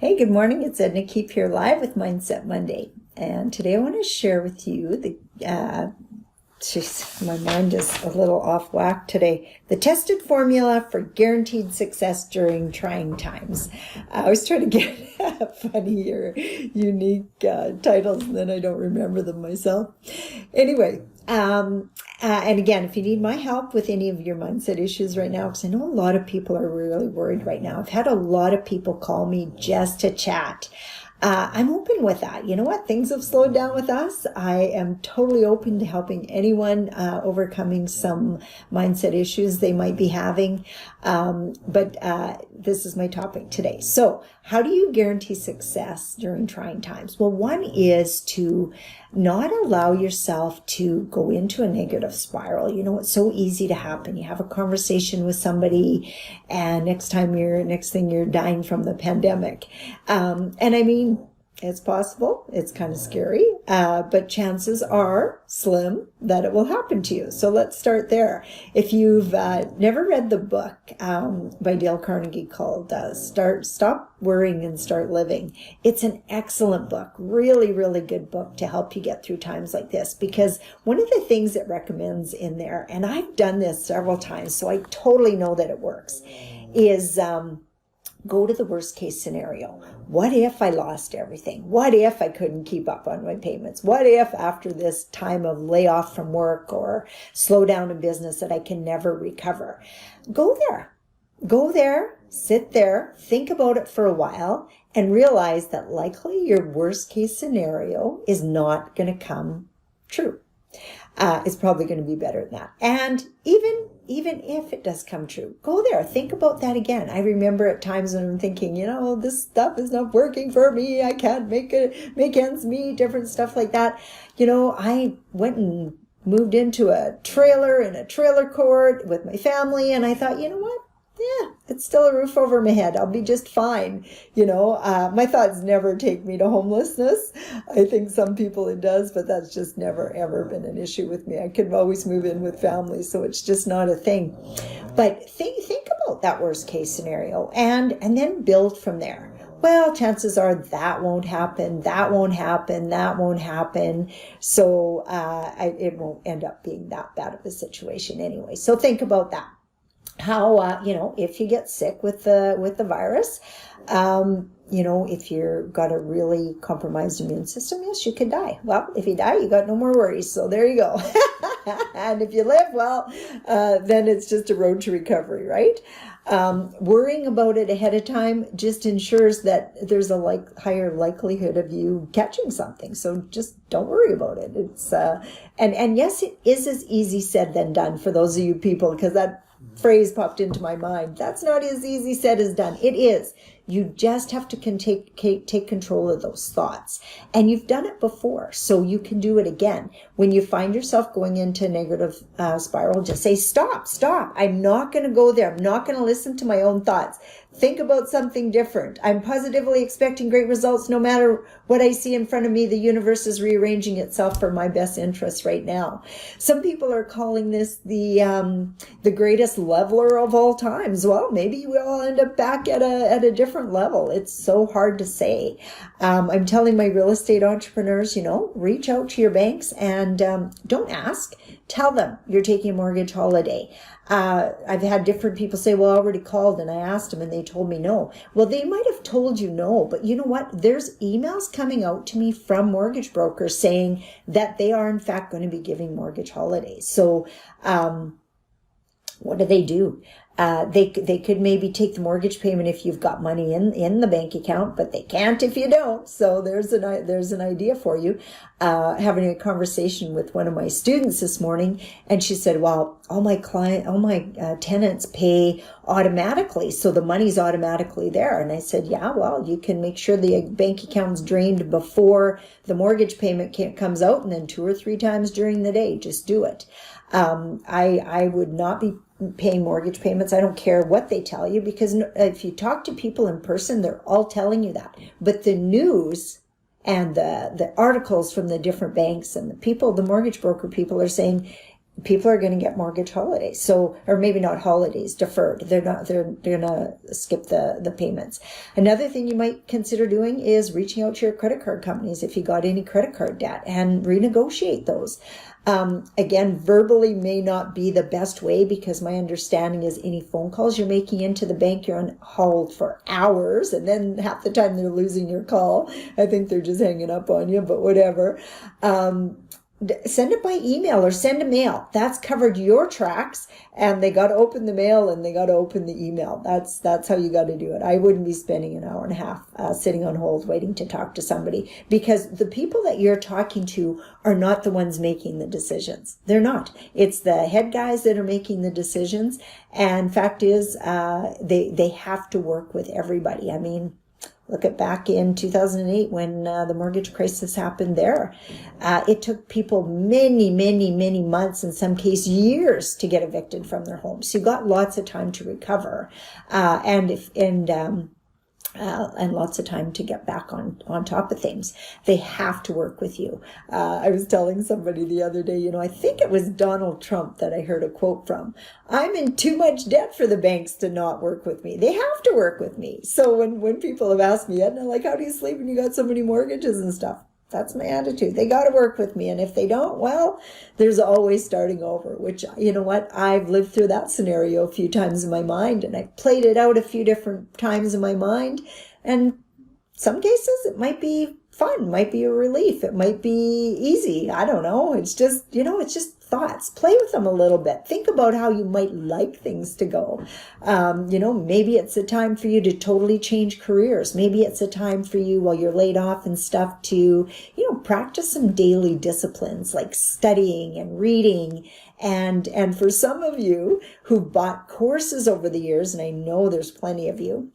Hey, good morning. It's Edna Keep here live with Mindset Monday. And today I want to share with you my mind is a little off whack today. The tested formula for guaranteed success during trying times. I always try to get funny or unique titles, and then I don't remember them myself. Anyway, and again, if you need my help with any of your mindset issues right now, because I know a lot of people are really worried right now. I've had a lot of people call me just to chat. I'm open with that. You know what? Things have slowed down with us. I am totally open to helping anyone overcoming some mindset issues they might be having. But this is my topic today. So how do you guarantee success during trying times? Well, one is to not allow yourself to go into a negative spiral. You know, it's so easy to happen. You have a conversation with somebody and next thing you're dying from the pandemic. And I mean, it's possible. It's kind of scary, but chances are slim that it will happen to you. So let's start there. If you've never read the book by Dale Carnegie called Stop Worrying and Start Living, it's an excellent book, really, really good book to help you get through times like this. Because one of the things it recommends in there, and I've done this several times, so I totally know that it works, is go to the worst case scenario. What if I lost everything? What if I couldn't keep up on my payments? What if after this time of layoff from work or slow down in business that I can never recover? Go there, sit there, think about it for a while, and realize that likely your worst case scenario is not going to come true. It's probably going to be better than that. And even if it does come true, go there. Think about that again. I remember at times when I'm thinking, this stuff is not working for me. I can't make ends meet, different stuff like that. I went and moved into a trailer in a trailer court with my family. And I thought, you know what? Yeah, it's still a roof over my head. I'll be just fine. My thoughts never take me to homelessness. I think some people it does, but that's just never, ever been an issue with me. I could always move in with families, so it's just not a thing. But think about that worst case scenario and then build from there. Well, chances are that won't happen, that won't happen, that won't happen. So it won't end up being that bad of a situation anyway. So think about that. How, if you get sick with the virus, if you've got a really compromised immune system, yes, you could die. Well, if you die, you got no more worries. So there you go. And if you live, well, then it's just a road to recovery, right? Worrying about it ahead of time just ensures that there's a higher likelihood of you catching something. So just don't worry about it. It's, and yes, it is as easy said than done for those of you people, because that phrase popped into my mind. That's not as easy said as done. It is. You just have to take control of those thoughts. And you've done it before, so you can do it again. When you find yourself going into a negative spiral, just say, stop. I'm not going to go there. I'm not going to listen to my own thoughts. Think about something different. I'm positively expecting great results no matter what I see in front of me. The universe is rearranging itself for my best interests right now. Some people are calling this the greatest leveler of all times. Well, maybe you will end up back at a different level. It's so hard to say. I'm telling my real estate entrepreneurs, reach out to your banks and don't ask. Tell them you're taking a mortgage holiday. I've had different people say, well, I already called and I asked them and they told me no. Well, they might have told you no, but you know what? There's emails coming out to me from mortgage brokers saying that they are in fact going to be giving mortgage holidays. So, what do? They could maybe take the mortgage payment if you've got money in the bank account, but they can't if you don't. So there's an idea for you. Having a conversation with one of my students this morning, and she said, well, all my tenants pay automatically, so the money's automatically there. And I said, yeah, well, you can make sure the bank account's drained before the mortgage payment comes out, and then 2 or 3 times during the day. Just do it. I would not be paying mortgage payments. I don't care what they tell you, because if you talk to people in person, they're all telling you that. But the news and the articles from the different banks and the mortgage broker people are saying people are going to get mortgage holidays. So, or maybe not holidays, deferred. They're going to skip the payments. Another thing you might consider doing is reaching out to your credit card companies if you got any credit card debt and renegotiate those. Again, verbally may not be the best way, because my understanding is any phone calls you're making into the bank, you're on hold for hours, and then half the time they're losing your call. I think they're just hanging up on you, but whatever. Send it by email or send a mail. That's covered your tracks, and they got to open the mail and they got to open the email. That's how you got to do it. I wouldn't be spending an hour and a half sitting on hold waiting to talk to somebody, because the people that you're talking to are not the ones making the decisions. They're not. It's the head guys that are making the decisions. And fact is, they have to work with everybody. I mean, look at back in 2008 when the mortgage crisis happened there. It took people many months, in some cases years, to get evicted from their homes. So you got lots of time to recover, and lots of time to get back on top of things. They have to work with you. I was telling somebody the other day, I think it was Donald Trump that I heard a quote from. I'm in too much debt for the banks to not work with me. They have to work with me. So when people have asked me, Edna, like, how do you sleep when you got so many mortgages and stuff? That's my attitude. They got to work with me. And if they don't, well, there's always starting over, which, you know what? I've lived through that scenario a few times in my mind, and I've played it out a few different times in my mind. And some cases it might be fun, might be a relief. It might be easy. I don't know. It's just, it's just thoughts. Play with them a little bit. Think about how you might like things to go. Maybe it's a time for you to totally change careers. Maybe it's a time for you while you're laid off and stuff to, practice some daily disciplines like studying and reading. And for some of you who bought courses over the years, and I know there's plenty of you,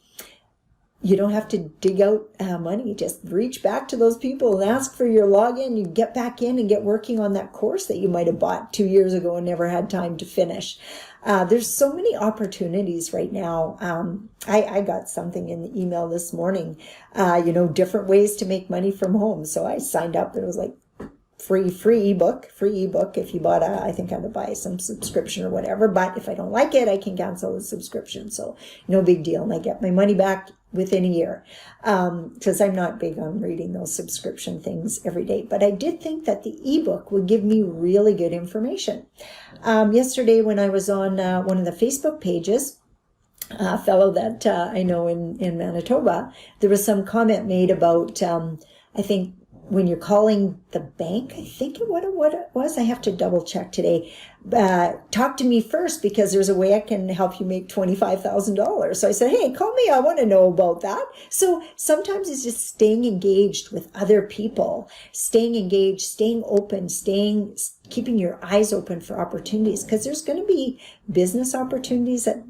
you don't have to dig out money. Just reach back to those people and ask for your login. You get back in and get working on that course that you might have bought 2 years ago and never had time to finish. There's so many opportunities right now. I got something in the email this morning, different ways to make money from home. So I signed up. It was like free ebook if you bought I think I had to buy some subscription or whatever, but if I don't like it, I can cancel the subscription, so no big deal, and I get my money back within a year, because I'm not big on reading those subscription things every day. But I did think that the ebook would give me really good information. Yesterday when I was on one of the Facebook pages, a fellow that I know in Manitoba, there was some comment made about I think when you're calling the bank, I think what it was, I have to double check today. Talk to me first, because there's a way I can help you make $25,000. So I said, hey, call me. I want to know about that. So sometimes it's just staying engaged with other people, staying engaged, staying open, keeping your eyes open for opportunities, because there's going to be business opportunities that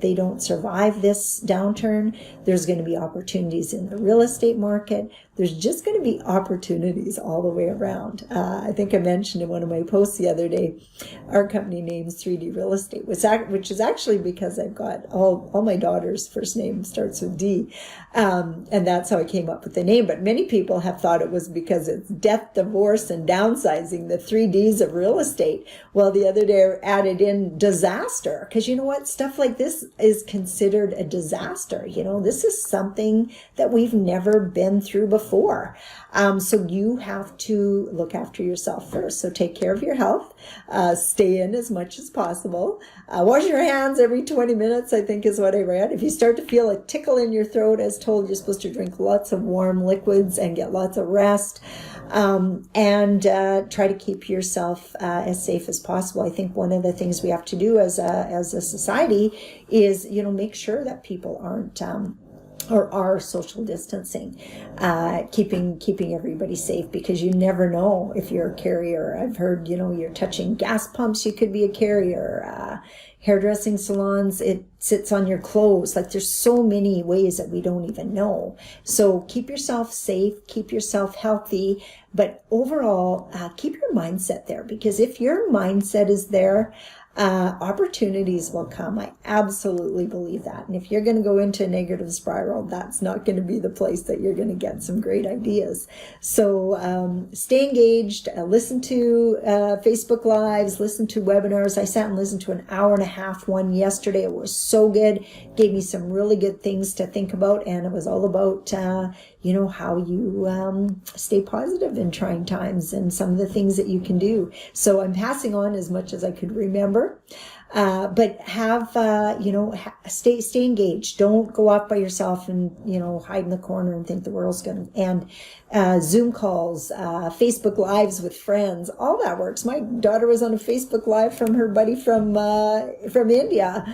they don't survive this downturn. There's going to be opportunities in the real estate market. There's just going to be opportunities all the way around. I think I mentioned in one of my posts the other day, our company name's 3D Real Estate, which is actually because I've got all my daughter's first name starts with D. And that's how I came up with the name. But many people have thought it was because it's death, divorce, and downsizing, the 3 Ds of real estate. Well, the other day I added in disaster, because you know what? Stuff like this is considered a disaster. This is something that we've never been through before. So you have to look after yourself first. So take care of your health, stay in as much as possible, wash your hands every 20 minutes, I think is what I read. If you start to feel a tickle in your throat, as told, you're supposed to drink lots of warm liquids and get lots of rest, and try to keep yourself as safe as possible. I think one of the things we have to do as a society is, make sure that people aren't or are social distancing, keeping everybody safe, because you never know if you're a carrier. I've heard, you're touching gas pumps, you could be a carrier. Hairdressing salons, it sits on your clothes. Like, there's so many ways that we don't even know. So keep yourself safe, keep yourself healthy, but overall, keep your mindset there, because if your mindset is there, opportunities will come. I absolutely believe that. And if you're going to go into a negative spiral, that's not going to be the place that you're going to get some great ideas. So stay engaged, listen to Facebook Lives, listen to webinars. I sat and listened to an hour and a half one yesterday. It was so good. Gave me some really good things to think about. And it was all about, how you stay positive in trying times and some of the things that you can do. So I'm passing on as much as I could remember. But have, stay engaged. Don't go off by yourself and, hide in the corner and think the world's going to end. Zoom calls, Facebook Lives with friends, all that works. My daughter was on a Facebook Live from her buddy from India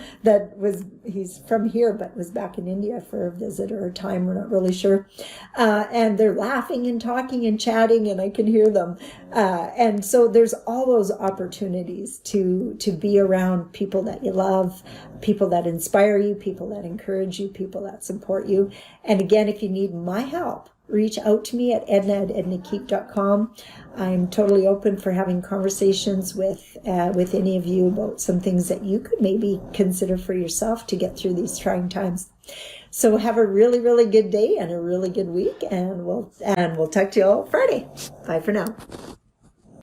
he's from here, but was back in India for a visit or a time. We're not really sure. And they're laughing and talking and chatting, and I can hear them. And so there's all those opportunities to be around people that you love, people that inspire you, people that encourage you, people that support you. And again, if you need my help, reach out to me at edna@ednakeep.com. I'm totally open for having conversations with any of you about some things that you could maybe consider for yourself to get through these trying times. So have a really, really good day and a really good week, and we'll talk to you all Friday. Bye for now.